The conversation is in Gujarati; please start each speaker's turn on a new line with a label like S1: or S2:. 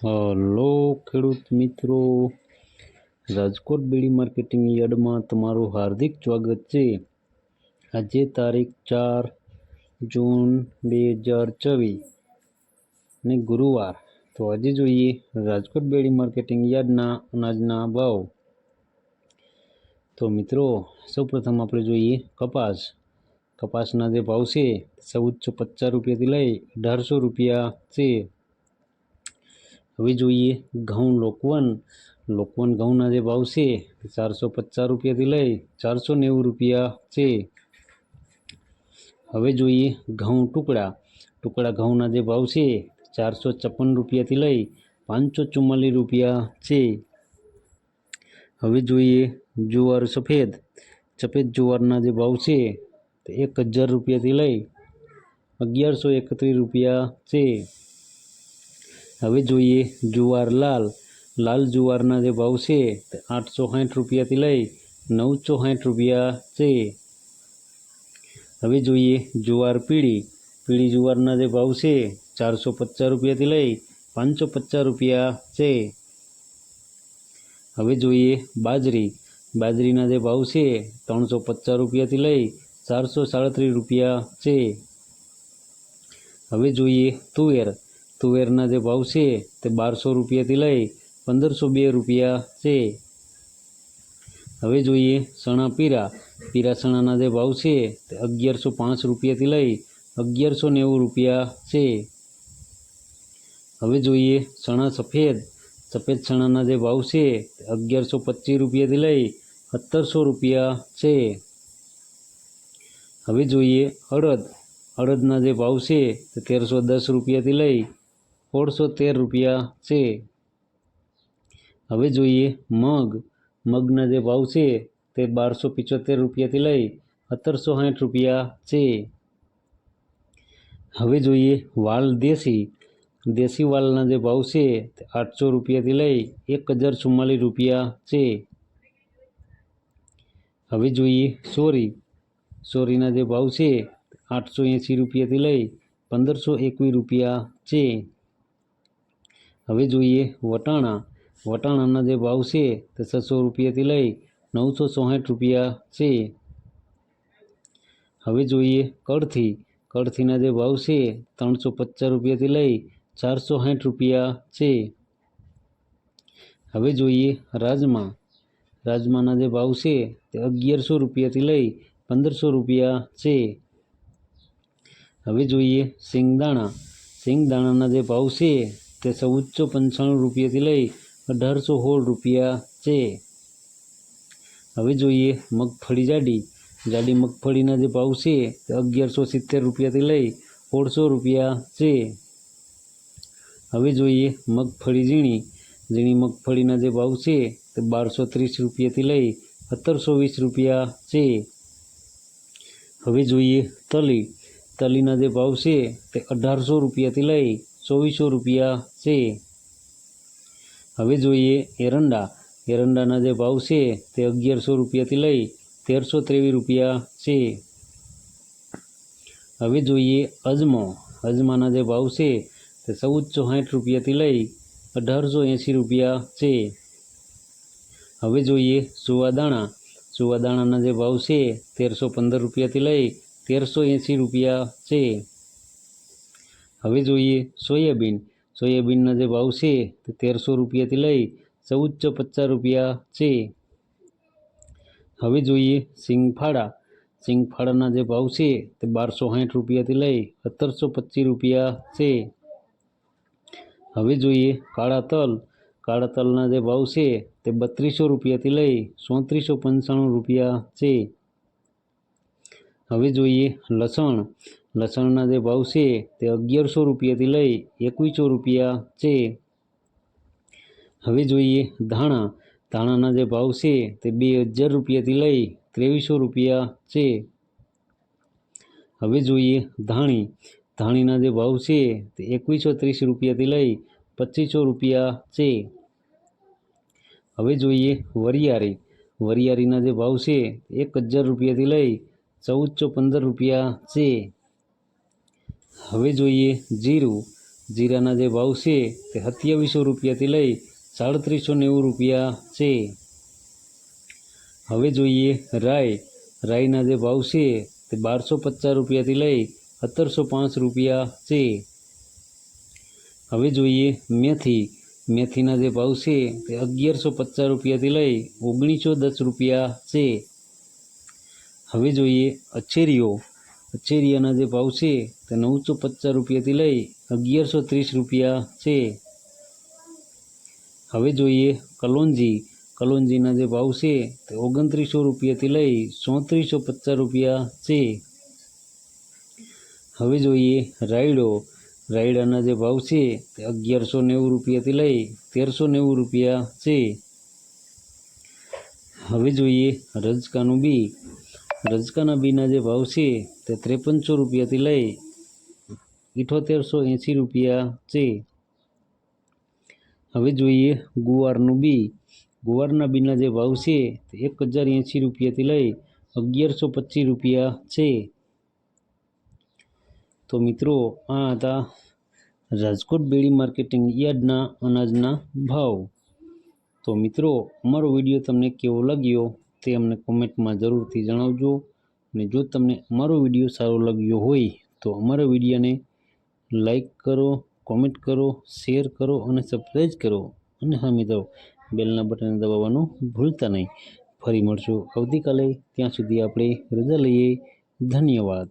S1: હલો ખેડૂત મિત્રો, રાજકોટ બેડી માર્કેટિંગ યાર્ડમાં તમારું હાર્દિક સ્વાગત છે। આજે તારીખ 4 જૂન 2024 ને ગુરુવાર। તો આજે જોઈએ રાજકોટ બેડી માર્કેટિંગ યાર્ડના અનાજના ભાવ। તો મિત્રો, સૌપ્રથમ આપણે જોઈએ કપાસ। કપાસના જે ભાવ છે 1450 રૂપિયાથી લઈ 1800 રૂપિયા છે। હવે જોઈએ ઘઉં લોકવન ઘઉંના જે ભાવ છે 450 રૂપિયાથી લઈ 490 રૂપિયા છે। હવે જોઈએ ઘઉં ટુકડા ઘઉંના જે ભાવ છે 456 રૂપિયાથી લઈ 544 રૂપિયા છે। હવે જોઈએ જુવાર સફેદ જુવારના જે ભાવ છે 1000 રૂપિયાથી લઈ 1131 રૂપિયા છે। હવે જોઈએ જુવાર લાલ જુવારના જે ભાવ છે 860 રૂપિયાથી લઈ 960 રૂપિયા છે। હવે જોઈએ જુવાર પીળી જુવારના જે ભાવ છે 450 રૂપિયાથી લઈ 550 રૂપિયા છે। હવે જોઈએ બાજરીના જે ભાવ છે 350 રૂપિયાથી લઈ 437 રૂપિયા છે। હવે જોઈએ તુવેરના જે ભાવ છે તે 1200 રૂપિયાથી લઈ 1502 રૂપિયા છે। હવે જોઈએ ચણા પીરા ચણાના જે ભાવ છે તે 1105 રૂપિયાથી લઈ 1190 રૂપિયા છે। હવે જોઈએ ચણા સફેદ ચણાના જે ભાવ છે તે 1125 રૂપિયાથી લઈ 1700 રૂપિયા છે। હવે જોઈએ અડદના જે ભાવ છે તે 1310 રૂપિયાથી લઈ 1613 રૂપિયા છે। હવે જોઈએ મગના જે ભાવ છે તે 1275 રૂપિયાથી લઈ 1760 રૂપિયા છે। હવે જોઈએ વાલ દેશી વાલના જે ભાવ છે તે 800 રૂપિયાથી લઈ 1044 રૂપિયા છે। હવે જોઈએ સોરીના જે ભાવ છે 880 રૂપિયાથી લઈ 1521 રૂપિયા છે। હવે જોઈએ વટાણાના જે ભાવ છે તે 600 રૂપિયાથી લઈ 964 રૂપિયા છે। હવે જોઈએ કળથીના જે ભાવ છે 350 રૂપિયાથી લઈ 460 રૂપિયા છે। હવે જોઈએ રાજમાના જે ભાવ છે તે 1100 રૂપિયાથી લઈ 1500 રૂપિયા છે। હવે જોઈએ સિંગદાણાના જે ભાવ છે તે 1495 રૂપિયાથી લઈ 1816 રૂપિયા છે। હવે જોઈએ મગફળી જાડી મગફળીના જે ભાવ છે તે 1170 રૂપિયાથી લઈ 1600 રૂપિયા છે। હવે જોઈએ મગફળી ઝીણી મગફળીના જે ભાવ છે તે 1230 રૂપિયાથી લઈ 1720 રૂપિયા છે। હવે જોઈએ તલીના જે ભાવ છે તે 1800 રૂપિયાથી લઈ 2400 રૂપિયા છે। હવે જોઈએ એરંડાના જે ભાવ છે તે 1100 રૂપિયાથી લઈ 1323 રૂપિયા છે। હવે જોઈએ અજમાના જે ભાવ છે તે 1460 રૂપિયાથી લઈ 1880 રૂપિયા છે। હવે જોઈએ સુવાદાણાના જે ભાવ છે 1315 રૂપિયાથી લઈ 1380 રૂપિયા છે। હવે જોઈએ સોયાબીનના જે ભાવ છે તે 1300 રૂપિયાથી લઈ 1450 રૂપિયા છે। હવે જોઈએ સિંગફાળાના જે ભાવ છે તે 1260 રૂપિયાથી લઈ 1725 રૂપિયા છે। હવે જોઈએ કાળા તલના જે ભાવ છે તે 3200 રૂપિયાથી લઈ 3495 રૂપિયા છે। હવે જોઈએ લસણના જે ભાવ છે તે 1100 રૂપિયાથી લઈ 2100 રૂપિયા છે। હવે જોઈએ ધાણાના જે ભાવ છે તે 2000 રૂપિયાથી લઈ 2300 રૂપિયા છે। હવે જોઈએ ધાણીના જે ભાવ છે તે 2130 રૂપિયાથી લઈ 2500 રૂપિયા છે। હવે જોઈએ વરિયાળીના જે ભાવ છે 1000 રૂપિયાથી લઈ 1415 રૂપિયા છે। હવે જોઈએ જીરાના જે ભાવ છે તે 2700 રૂપિયાથી લઈ 3790 રૂપિયા છે. હવે જોઈએ રાઈના જે ભાવ છે તે 1250 રૂપિયાથી લઈ 1705 રૂપિયા છે. હવે જોઈએ મેથીના જે ભાવ છે તે 1150 રૂપિયાથી લઈ 1910 રૂપિયા છે. હવે જોઈએ અચેરિયાના જે ભાવ છે તે 950 રૂપિયાથી લઈ 1130 રૂપિયા છે. હવે જોઈએ કલોંજીના જે ભાવ છે તે 2900 રૂપિયાથી લઈ 3450 રૂપિયા છે. હવે જોઈએ રાયડાના જે ભાવ છે તે 1190 રૂપિયાથી લઈ 1390 રૂપિયા છે. હવે જોઈએ રજકાના બીના જે ભાવ છે તે 5300 રૂપિયાથી લઈ 7880 રૂપિયા છે. હવે જોઈએ ગુવારના બીના જે ભાવ છે તે 1080 રૂપિયાથી લઈ 1125 રૂપિયા છે. તો મિત્રો આ હતા રાજકોટ બેડી માર્કેટિંગ યાર્ડના અનાજના ભાવ. તો મિત્રો અમારો વિડીયો તમને કેવો લાગ્યો તે અમને કોમેન્ટમાં જરૂરથી જણાવજો. અને જો તમને અમારો વિડીયો સારો લાગ્યો હોય તો અમારા વિડીયોને લાઈક કરો, કોમેન્ટ કરો, શેર કરો અને સબસ્ક્રાઈબ કરો. અને હા મિત્રો, બેલના બટન દબાવવાનું ભૂલતા નહીં. ફરી મળશું આવતીકાલે. ત્યાં સુધી આપણે રજા લઈએ. ધન્યવાદ.